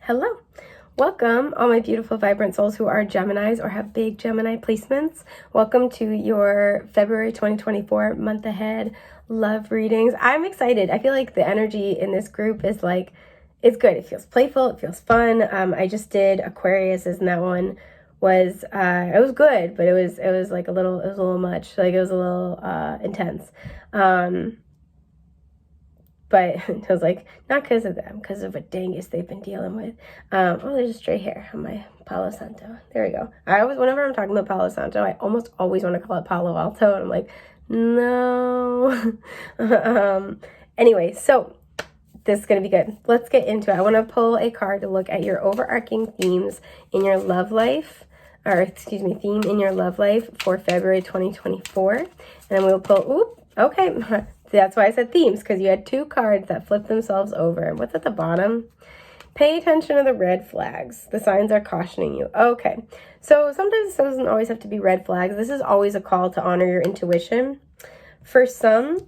Hello, welcome all my beautiful vibrant souls who are Geminis or have big Gemini placements. Welcome to your February 2024 month ahead love readings. I'm excited. I feel like the energy in this group is like, it's good. It feels playful. It feels fun. I just did Aquarius's and that one was, it was good, but it was like a little much. Like it was a little intense. But it was like, not because of them, because of what dangus they've been dealing with. Oh, there's a stray hair on my Palo Santo. There we go. Whenever I'm talking about Palo Santo, I almost always want to call it Palo Alto. And I'm like, no. Anyway, so this is going to be good. Let's get into it. I want to pull a card to look at your overarching themes in your love life. Theme in your love life for February 2024. And then we'll pull, okay. That's why I said themes, because you had two cards that flip themselves over. What's at the bottom? Pay attention to the red flags. The signs are cautioning you. Okay. So sometimes it doesn't always have to be red flags. This is always a call to honor your intuition. For some,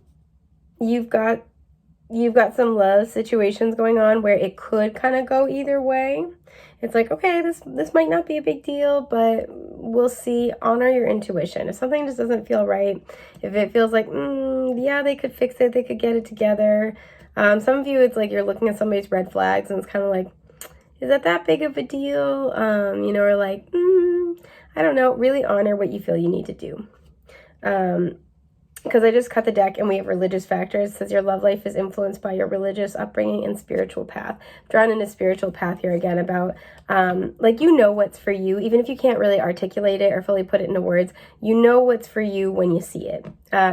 you've got some love situations going on where it could kind of go either way. It's like, okay, this might not be a big deal, but we'll see. Honor your intuition. If something just doesn't feel right, if it feels like, yeah, they could fix it, they could get it together. Some of you, it's like you're looking at somebody's red flags and it's kind of like, is that big of a deal? Or like, I don't know. Really honor what you feel you need to do. Because I just cut the deck and we have religious factors. It says your love life is influenced by your religious upbringing and spiritual path. Drawn in a spiritual path here again about, what's for you. Even if you can't really articulate it or fully put it into words, you know what's for you when you see it.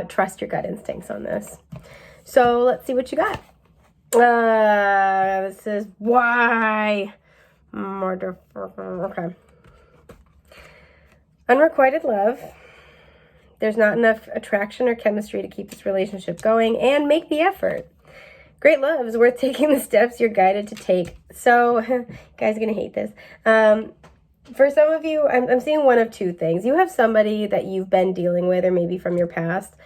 Trust your gut instincts on this. So let's see what you got. This is why. Okay. Unrequited love. There's not enough attraction or chemistry to keep this relationship going, and make the effort. Great love is worth taking the steps you're guided to take. So, you guys are going to hate this. For some of you, I'm seeing one of two things. You have somebody that you've been dealing with, or maybe from your past,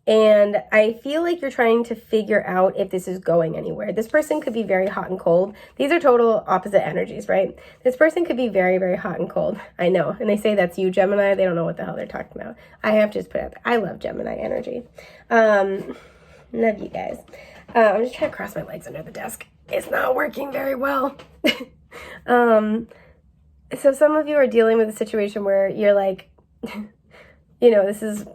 and I feel like you're trying to figure out if this is going anywhere. This person could be very hot and cold. These are total opposite energies, right? This person could be very, very hot and cold. I know. And they say that's you, Gemini. They don't know what the hell they're talking about. I have just put out there. I love Gemini energy. Love you guys. I'm just trying to cross my legs under the desk. It's not working very well. So some of you are dealing with a situation where you're like, this is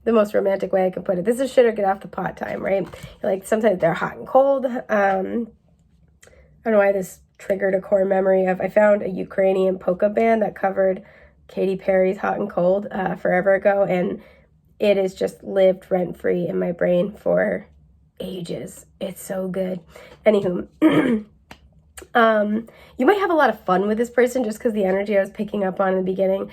the most romantic way I can put it. This is shit or get off the pot time, right? Like sometimes they're hot and cold. I don't know why this triggered a core memory of, I found a Ukrainian polka band that covered Katy Perry's Hot and Cold forever ago, and it has just lived rent-free in my brain for ages. It's so good. Anywho, you might have a lot of fun with this person just because the energy I was picking up on in the beginning.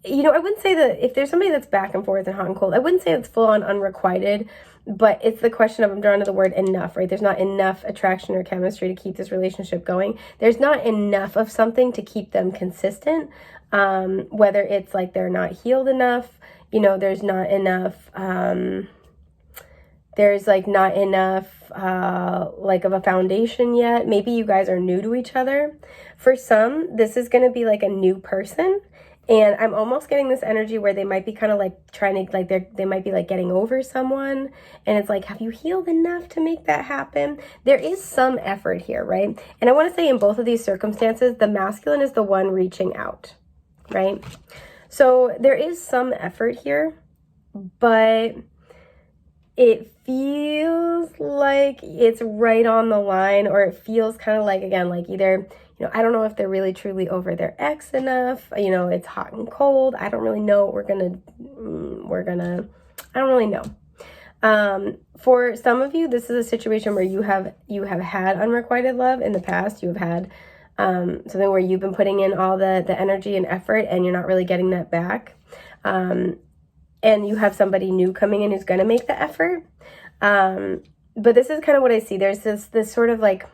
I wouldn't say that if there's somebody that's back and forth and hot and cold, I wouldn't say it's full on unrequited, but it's the question of, I'm drawn to the word enough, right? There's not enough attraction or chemistry to keep this relationship going. There's not enough of something to keep them consistent. Whether it's like they're not healed enough, there's not enough, there's like not enough like of a foundation yet. Maybe you guys are new to each other. For some, this is going to be like a new person. And I'm almost getting this energy where they might be kind of like trying to, like, they might be like getting over someone. And it's like, have you healed enough to make that happen? There is some effort here, right? And I want to say in both of these circumstances, the masculine is the one reaching out, right? So there is some effort here, but it feels like it's right on the line, or it feels kind of like, again, like either, I don't know if they're really truly over their ex enough. It's hot and cold. I don't really know what I don't really know. For some of you, this is a situation where you have had unrequited love in the past. You have had something where you've been putting in all the energy and effort and you're not really getting that back. And you have somebody new coming in who's going to make the effort. But this is kind of what I see. There's this sort of like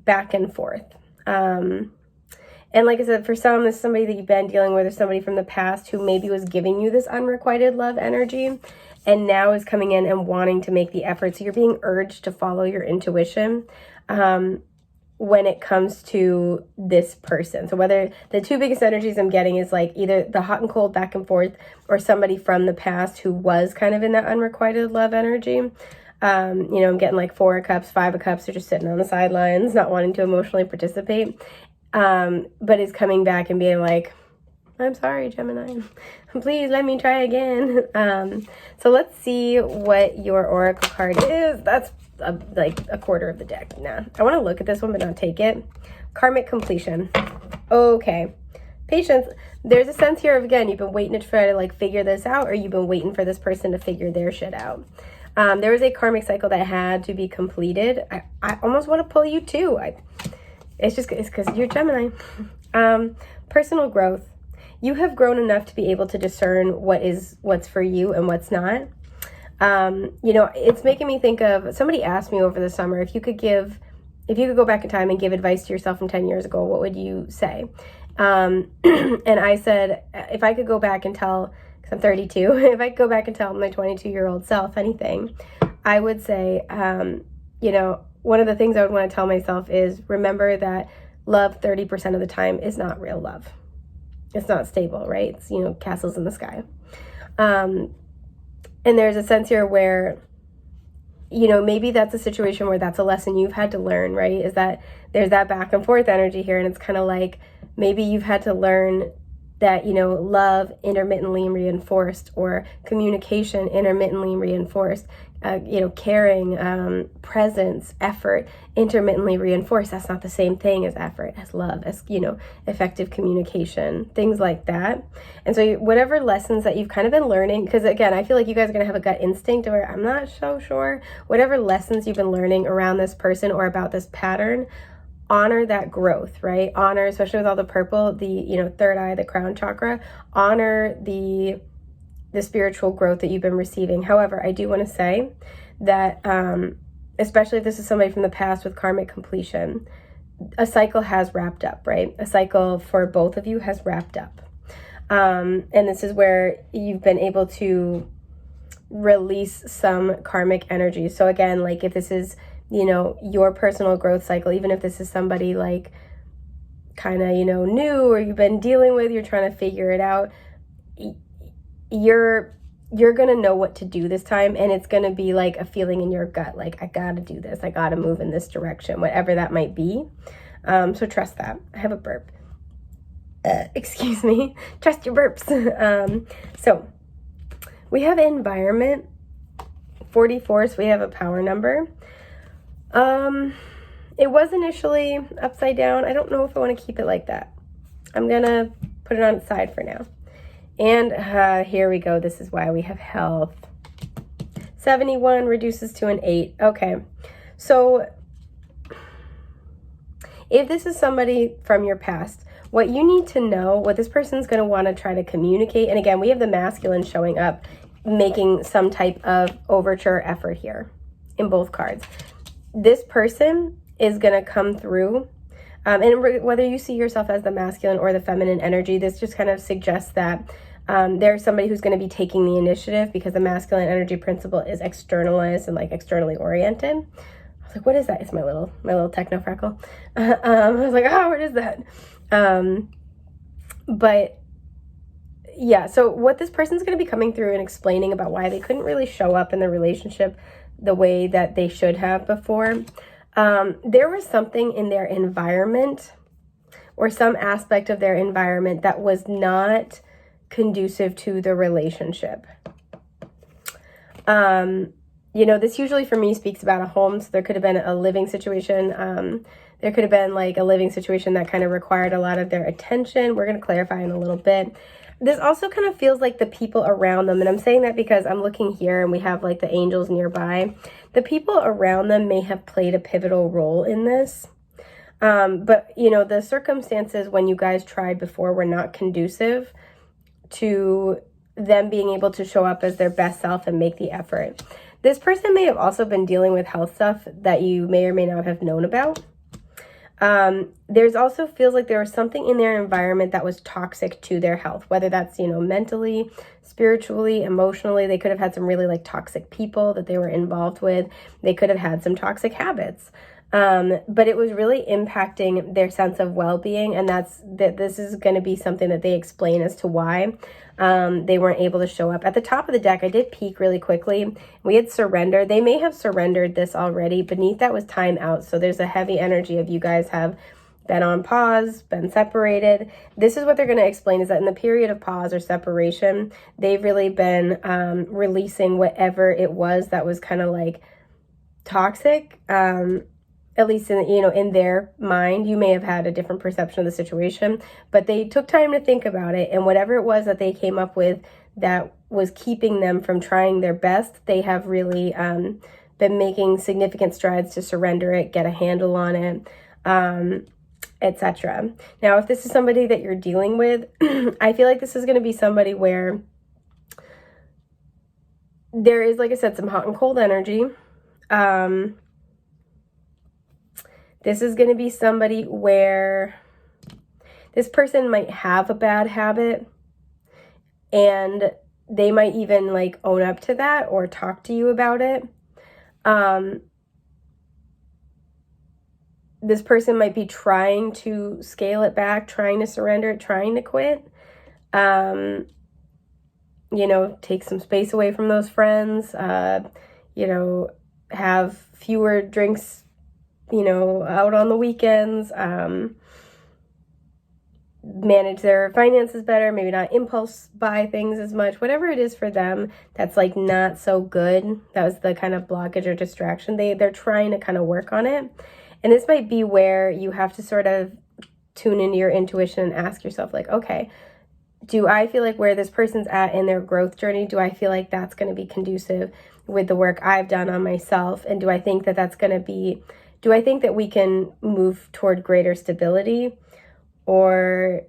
back and forth. And like I said, for some, this is somebody that you've been dealing with, or somebody from the past who maybe was giving you this unrequited love energy. and now is coming in and wanting to make the effort. So you're being urged to follow your intuition when it comes to this person. So whether the two biggest energies I'm getting is like either the hot and cold back and forth, or somebody from the past who was kind of in that unrequited love energy. You know, I'm getting like 4 of Cups, 5 of Cups, are just sitting on the sidelines, not wanting to emotionally participate, but is coming back and being like, I'm sorry, Gemini, please let me try again. So let's see what your oracle card is. That's like a quarter of the deck. Nah, I want to look at this one but not take it. Karmic completion. Okay, patience. There's a sense here of, again, you've been waiting to try to like figure this out, or you've been waiting for this person to figure their shit out. There was a karmic cycle that had to be completed. I almost want to pull you too. It's because you're Gemini. Personal growth. You have grown enough to be able to discern what's for you and what's not. You know, it's making me think of, somebody asked me over the summer, if you could go back in time and give advice to yourself from 10 years ago, what would you say? And I said, if I could go back and tell, because I'm 32, if I could go back and tell my 22-year-old self anything, I would say, you know, one of the things I would want to tell myself is, remember that love 30% of the time is not real love. It's not stable, right? It's, you know, castles in the sky. And there's a sense here where, you know, maybe that's a situation where that's a lesson you've had to learn, right? Is that there's that back and forth energy here. And it's kind of like, maybe you've had to learn that, you know, love intermittently reinforced, or communication intermittently reinforced, you know, caring, presence, effort, intermittently reinforced. That's not the same thing as effort, as love, as, you know, effective communication, things like that. And so whatever lessons that you've kind of been learning, because again, I feel like you guys are going to have a gut instinct, or I'm not so sure, whatever lessons you've been learning around this person or about this pattern, honor that growth, right? Honor, especially with all the purple, the, you know, third eye, the crown chakra, honor the spiritual growth that you've been receiving. However, I do want to say that, especially if this is somebody from the past with karmic completion, a cycle has wrapped up, right? A cycle for both of you has wrapped up. And this is where you've been able to release some karmic energy. So again, like if this is, you know, your personal growth cycle, even if this is somebody like kind of, you know, new, or you've been dealing with, you're trying to figure it out, you're going to know what to do this time. And it's going to be like a feeling in your gut, like, I got to do this. I got to move in this direction, whatever that might be. So trust that. I have a burp. Excuse me. Trust your burps. So we have environment 44. So we have a power number. It was initially upside down. I don't know if I want to keep it like that. I'm going to put it on its side for now. And here we go. This is why we have health. 71 reduces to an 8. Okay. So if this is somebody from your past, what you need to know, what this person's going to want to try to communicate, and again, we have the masculine showing up, making some type of overture effort here in both cards. This person is going to come through, and whether you see yourself as the masculine or the feminine energy, this just kind of suggests that there's somebody who's going to be taking the initiative, because the masculine energy principle is externalized and like externally oriented. I was like, what is that? It's my little techno freckle. I was like, oh, what is that? But yeah, so what this person's going to be coming through and explaining about why they couldn't really show up in the relationship the way that they should have before. There was something in their environment, or some aspect of their environment, that was not conducive to the relationship. You know, this usually for me speaks about a home. So there could have been a living situation. There could have been like a living situation that kind of required a lot of their attention. We're going to clarify in a little bit. This also kind of feels like the people around them. And I'm saying that because I'm looking here and we have like the angels nearby. The people around them may have played a pivotal role in this. But, you know, the circumstances when you guys tried before were not conducive to them being able to show up as their best self and make the effort. This person may have also been dealing with health stuff that you may or may not have known about. There's also feels like there was something in their environment that was toxic to their health, whether that's, mentally, spiritually, emotionally. They could have had some really like toxic people that they were involved with. They could have had some toxic habits. But it was really impacting their sense of well-being, and this is going to be something that they explain as to why they weren't able to show up. At the top of the deck, I did peek really quickly. We had surrender. They may have surrendered this already. Beneath that was time out. So there's a heavy energy of you guys have been on pause, been separated. This is what they're going to explain, is that in the period of pause or separation, they've really been releasing whatever it was that was kind of like toxic. At least in their mind. You may have had a different perception of the situation, but they took time to think about it, and whatever it was that they came up with that was keeping them from trying their best, they have really been making significant strides to surrender it, get a handle on it, etc. Now, if this is somebody that you're dealing with, I feel like this is going to be somebody where there is, like I said, some hot and cold energy. This is going to be somebody where this person might have a bad habit, and they might even like own up to that or talk to you about it. This person might be trying to scale it back, trying to surrender it, trying to quit. Take some space away from those friends, have fewer drinks out on the weekends, manage their finances better, maybe not impulse buy things as much, whatever it is for them that's like not so good. That was the kind of blockage or distraction. They're trying to kind of work on it. And this might be where you have to sort of tune into your intuition and ask yourself, like, okay, do I feel like where this person's at in their growth journey, do I feel like that's going to be conducive with the work I've done on myself? And do I think that we can move toward greater stability, or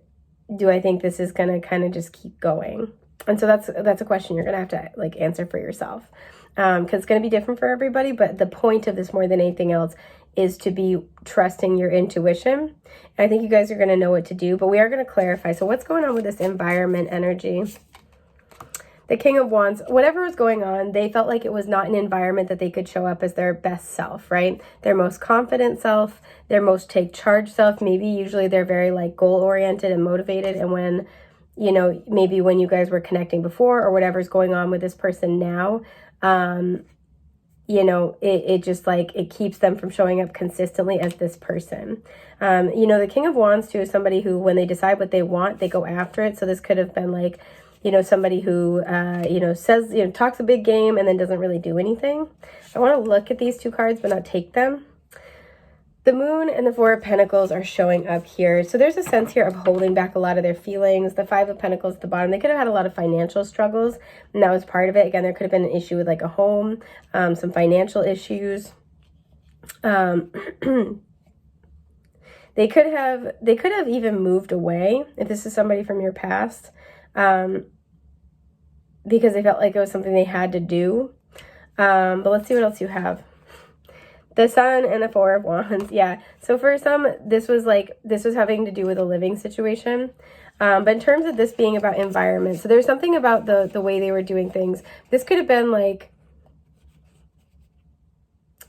do I think this is going to kind of just keep going? And so that's a question you're going to have to like answer for yourself, because it's going to be different for everybody. But the point of this, more than anything else, is to be trusting your intuition. And I think you guys are going to know what to do, but we are going to clarify. So what's going on with this environment energy? The King of Wands, whatever was going on, they felt like it was not an environment that they could show up as their best self, right? Their most confident self, their most take charge self. Maybe usually they're very like goal oriented and motivated. And when, maybe when you guys were connecting before or whatever's going on with this person now, it just like, it keeps them from showing up consistently as this person. The King of Wands too is somebody who, when they decide what they want, they go after it. So this could have been like, somebody who, says, talks a big game and then doesn't really do anything. I want to look at these two cards, but not take them. The Moon and the Four of Pentacles are showing up here. So there's a sense here of holding back a lot of their feelings. The Five of Pentacles at the bottom, they could have had a lot of financial struggles, and that was part of it. Again, there could have been an issue with like a home, some financial issues. They could have even moved away if this is somebody from your past, because they felt like it was something they had to do. But let's see what else you have. The Sun and the Four of Wands. Yeah. So for some, this was having to do with a living situation. But in terms of this being about environment, so there's something about the way they were doing things. This could have been like,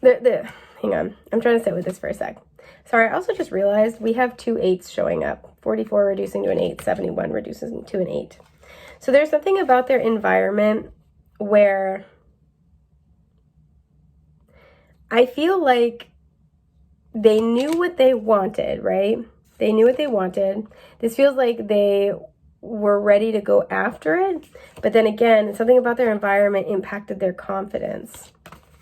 hang on. I'm trying to sit with this for a sec. Sorry, I also just realized we have 2 8s showing up. 44 reducing to an 8, 71 reduces to an 8. So there's something about their environment where I feel like they knew what they wanted, right? They knew what they wanted. This feels like they were ready to go after it. But then again, something about their environment impacted their confidence.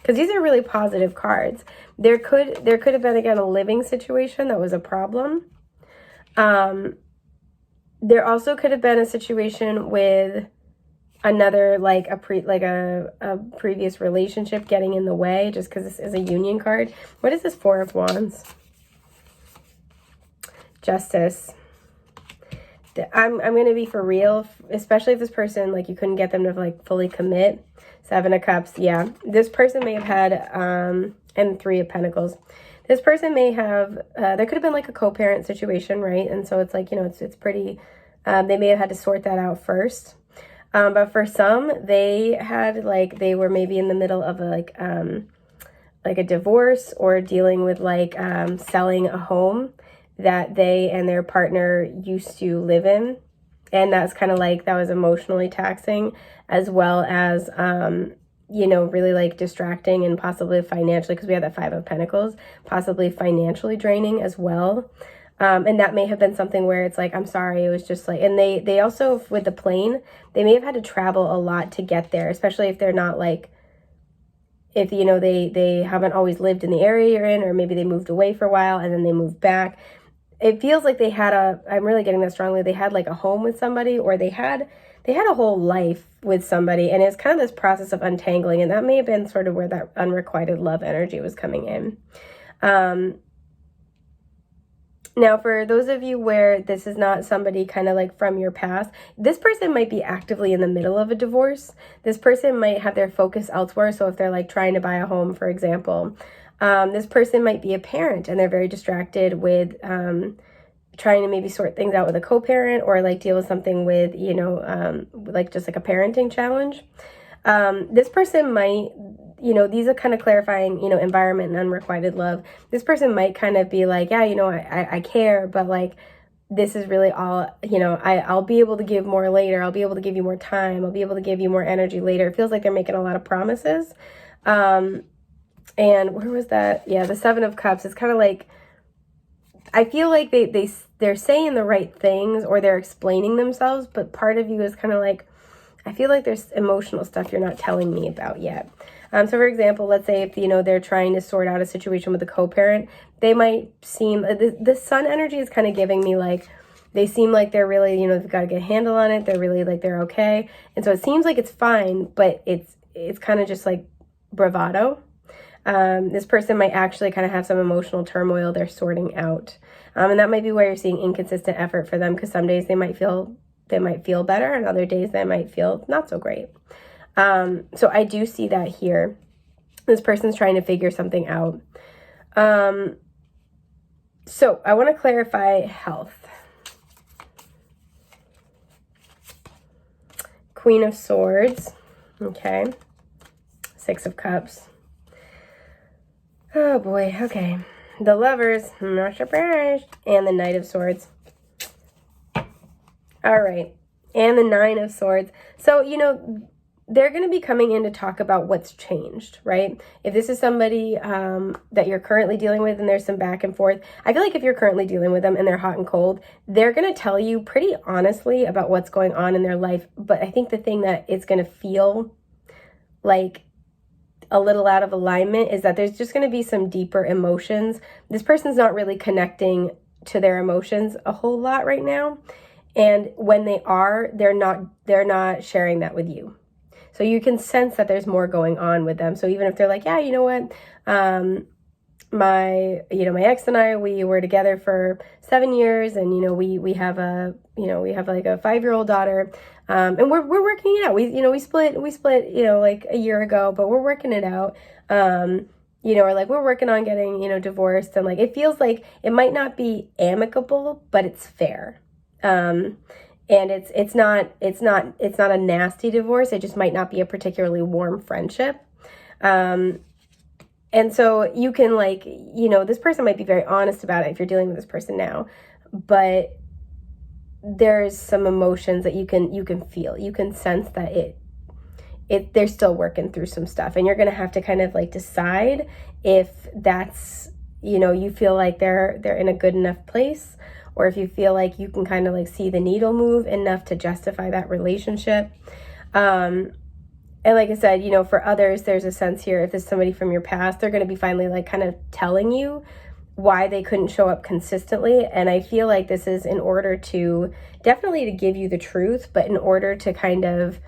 Because these are really positive cards. There could have been, again, a living situation that was a problem. There also could have been a situation with another, like a previous relationship getting in the way, just because this is a union card. What is this Four of Wands? Justice. I'm going to be for real, especially if this person, like, you couldn't get them to like fully commit. 7 of Cups. Yeah, this person may have had, and 3 of Pentacles. This person may have, there could have been like a co-parent situation, right? And so it's like, it's pretty, they may have had to sort that out first. But for some, they had they were maybe in the middle of like a divorce, or dealing with selling a home that they and their partner used to live in. And that's kind of that was emotionally taxing, as well as, really distracting and possibly financially, because we had that Five of Pentacles, possibly financially draining as well. And that may have been something where it's I'm sorry, it was just and they also, with the plane, they may have had to travel a lot to get there, especially if they're not if, they haven't always lived in the area you're in, or maybe they moved away for a while and then they moved back. It feels like they had I'm really getting that strongly, they had a home with somebody, or they had a whole life with somebody, and it's kind of this process of untangling, and that may have been sort of where that unrequited love energy was coming in. Now, for those of you where this is not somebody kind of from your past, this person might be actively in the middle of a divorce. This person might have their focus elsewhere. So if they're trying to buy a home, for example, this person might be a parent, and they're very distracted with trying to maybe sort things out with a co-parent, or deal with something with, just a parenting challenge. This person might, these are kind of clarifying, environment and unrequited love. This person might kind of be yeah, I care, but this is really all, I'll be able to give more later. I'll be able to give you more time. I'll be able to give you more energy later. It feels like they're making a lot of promises. And where was that? Yeah, the Seven of Cups. It's kind of I feel like they're saying the right things, or they're explaining themselves, but part of you is kind of I feel like there's emotional stuff you're not telling me about yet. So for example, let's say if, they're trying to sort out a situation with a co-parent, they might seem, the sun energy is kind of giving me they seem like they're really, they've got a good handle on it. They're really they're okay. And so it seems like it's fine, but it's kind of just bravado. This person might actually kind of have some emotional turmoil they're sorting out. And that might be where you're seeing inconsistent effort for them, because some days they might feel better, and other days they might feel not so great. So I do see that here. This person's trying to figure something out. So I want to clarify health. Queen of Swords. Okay. Six of Cups. Oh boy. Okay. The Lovers. I'm not surprised. And the Knight of Swords. All right. And the Nine of Swords. So, they're going to be coming in to talk about what's changed, right? If this is somebody that you're currently dealing with and there's some back and forth, I feel like if you're currently dealing with them and they're hot and cold, they're going to tell you pretty honestly about what's going on in their life. But I think the thing that it's going to feel a little out of alignment is that there's just going to be some deeper emotions. This person's not really connecting to their emotions a whole lot right now. And when they are, they're not sharing that with you. So you can sense that there's more going on with them. So even if they're yeah, you know what, my ex and I, we were together for 7 years, and we have a a 5-year-old daughter, and we're working it out. We split a year ago, but we're working it out. Or we're working on getting divorced, and it feels like it might not be amicable, but it's fair. And it's not a nasty divorce. It just might not be a particularly warm friendship. And so you can this person might be very honest about it if you're dealing with this person now, but there's some emotions that you can feel. You can sense that they're still working through some stuff, and you're going to have to kind of decide if that's, you feel like they're in a good enough place, or if you feel like you can kind of see the needle move enough to justify that relationship. And like I said, for others, there's a sense here, if it's somebody from your past, they're going to be finally kind of telling you why they couldn't show up consistently. And I feel like this is in order to, definitely to give you the truth, but in order to kind of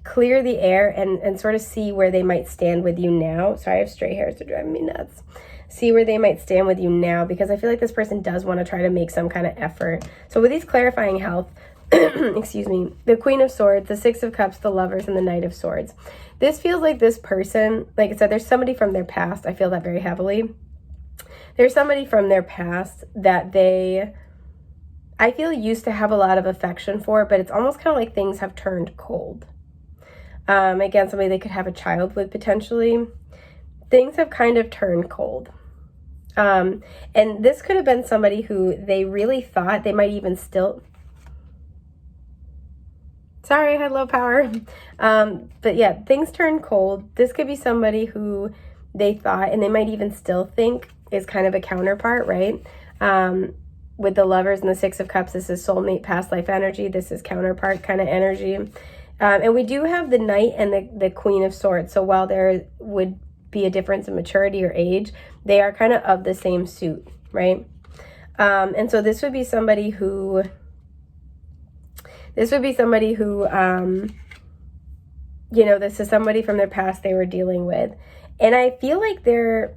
clear the air and sort of see where they might stand with you now. Sorry, I have straight hairs, they're driving me nuts. See where they might stand with you now, because I feel like this person does want to try to make some kind of effort. So with these clarifying health, excuse me, the Queen of Swords, the Six of Cups, the Lovers, and the Knight of Swords. This feels like this person, like I said, there's somebody from their past. I feel that very heavily. There's somebody from their past that I feel used to have a lot of affection for, but it's almost kind of like things have turned cold. Again, somebody they could have a child with potentially. Things have kind of turned cold. And this could have been somebody who they really thought they might even still... Sorry, I had low power. But yeah, things turned cold. This could be somebody who they thought, and they might even still think, is kind of a counterpart, right? With the Lovers and the Six of Cups, this is soulmate, past life energy. This is counterpart kind of energy. And we do have the Knight and the Queen of Swords. So while there would be a difference in maturity or age, they are kind of the same suit, right? And so this would be somebody who... this is somebody from their past they were dealing with. And I feel like their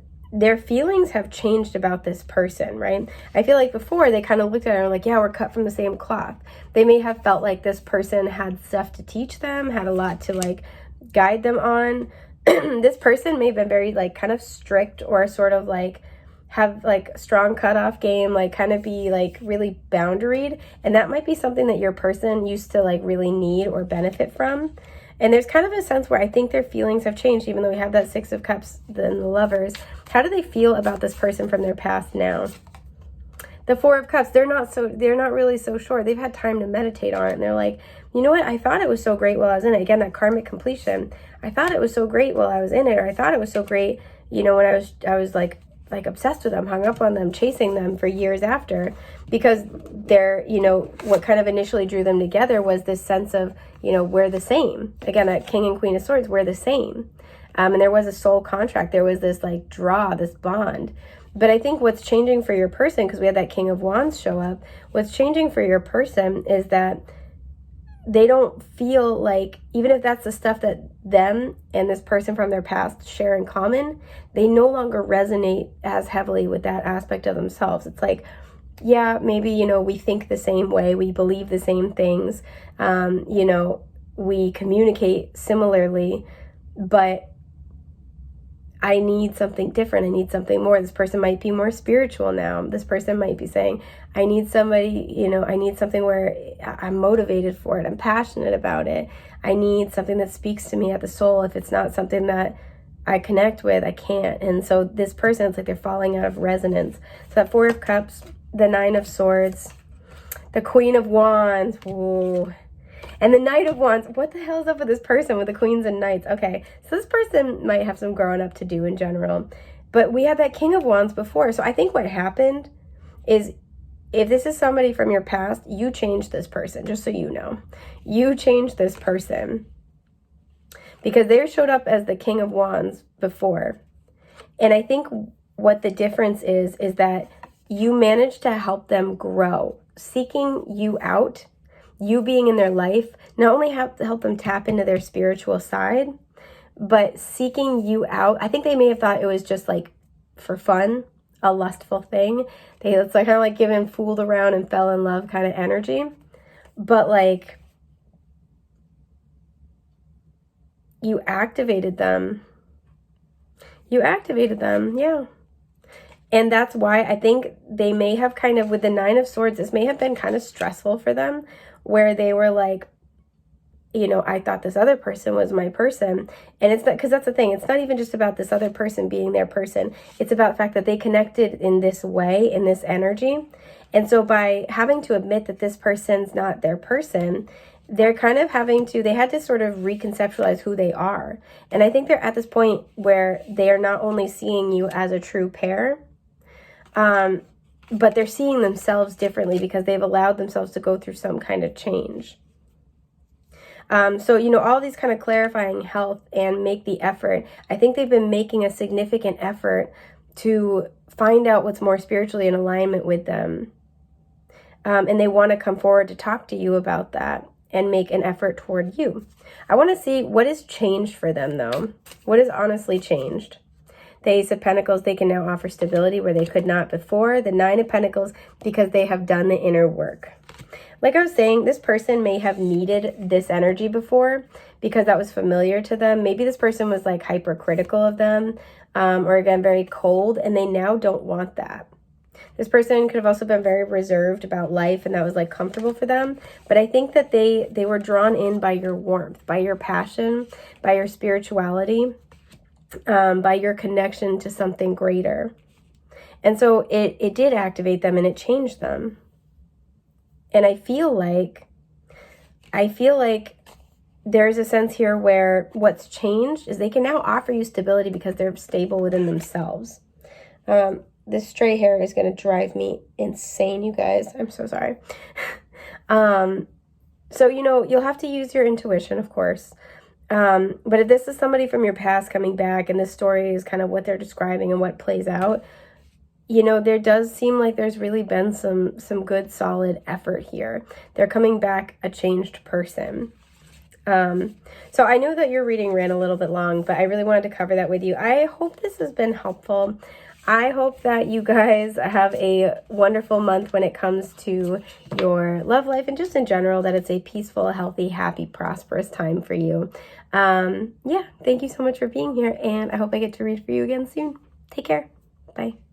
feelings have changed about this person, right? I feel like before they kind of looked at her and like, yeah, we're cut from the same cloth. They may have felt like this person had stuff to teach them, had a lot to like guide them on. This person may have been very like kind of strict, or sort of like have like strong cutoff game, like kind of be like really boundaried. And that might be something that your person used to like really need or benefit from. And there's kind of a sense where I think their feelings have changed, even though we have that Six of Cups and the Lovers. How do they feel about this person from their past now? The Four of Cups, they're not really so sure. They've had time to meditate on it, and they're like, you know what? I thought it was so great while I was in it. Again, that karmic completion. I thought it was so great while I was in it, or I thought it was so great, when I was like obsessed with them, hung up on them, chasing them for years after, because they're, what kind of initially drew them together was this sense of, we're the same. Again, that King and Queen of Swords, we're the same. And there was a soul contract. There was this like this bond. But I think what's changing for your person, because we had that King of Wands show up, what's changing for your person is that they don't feel like, even if that's the stuff that them and this person from their past share in common, they no longer resonate as heavily with that aspect of themselves. It's like, yeah, maybe, we think the same way, we believe the same things, we communicate similarly, but I need something different. I need something more. This person might be more spiritual now. This person might be saying, I need somebody, I need something where I'm motivated for it. I'm passionate about it. I need something that speaks to me at the soul. If it's not something that I connect with, I can't. And so this person, it's like they're falling out of resonance. So that Four of Cups, the Nine of Swords, the Queen of Wands, whoa, and the Knight of Wands. What the hell is up with this person with the Queens and Knights? Okay, so this person might have some growing up to do in general. But we had that King of Wands before. So I think what happened is, if this is somebody from your past, you changed this person, just so you know. You changed this person. Because they showed up as the King of Wands before. And I think what the difference is that you managed to help them grow. Seeking you out, you being in their life, not only help them tap into their spiritual side, but seeking you out. I think they may have thought it was just like for fun, a lustful thing. It's like kind of like giving fooled around and fell in love kind of energy. But like, you activated them. Yeah. And that's why I think they may have kind of, with the Nine of Swords, this may have been kind of stressful for them, where they were like, I thought this other person was my person. And it's not, because that's the thing, it's not even just about this other person being their person. It's about the fact that they connected in this way, in this energy. And so by having to admit that this person's not their person, they're kind of they had to sort of reconceptualize who they are. And I think they're at this point where they are not only seeing you as a true pair, but they're seeing themselves differently because they've allowed themselves to go through some kind of change. So, all these kind of clarifying help and make the effort. I think they've been making a significant effort to find out what's more spiritually in alignment with them. And they want to come forward to talk to you about that and make an effort toward you. I want to see what has changed for them, though. What has honestly changed? The Ace of Pentacles, they can now offer stability where they could not before. The Nine of Pentacles, because they have done the inner work. like I was saying, this person may have needed this energy before because that was familiar to them. Maybe this person was like hypercritical of them, or again, very cold, and they now don't want that. This person could have also been very reserved about life, and that was like comfortable for them. But I think that they were drawn in by your warmth, by your passion, by your spirituality, by your connection to something greater. And so it did activate them and it changed them. And I feel like there's a sense here where what's changed is they can now offer you stability because they're stable within themselves. This stray hair is going to drive me insane, you guys. I'm so sorry. So, you know, you'll have to use your intuition, of course. But if this is somebody from your past coming back and this story is kind of what they're describing and what plays out, you know, there does seem like there's really been some good, solid effort here. They're coming back a changed person. So I know that your reading ran a little bit long, but I really wanted to cover that with you. I hope this has been helpful. I hope that you guys have a wonderful month when it comes to your love life and just in general, that it's a peaceful, healthy, happy, prosperous time for you. Yeah, thank you so much for being here, and I hope I get to read for you again soon. Take care. Bye.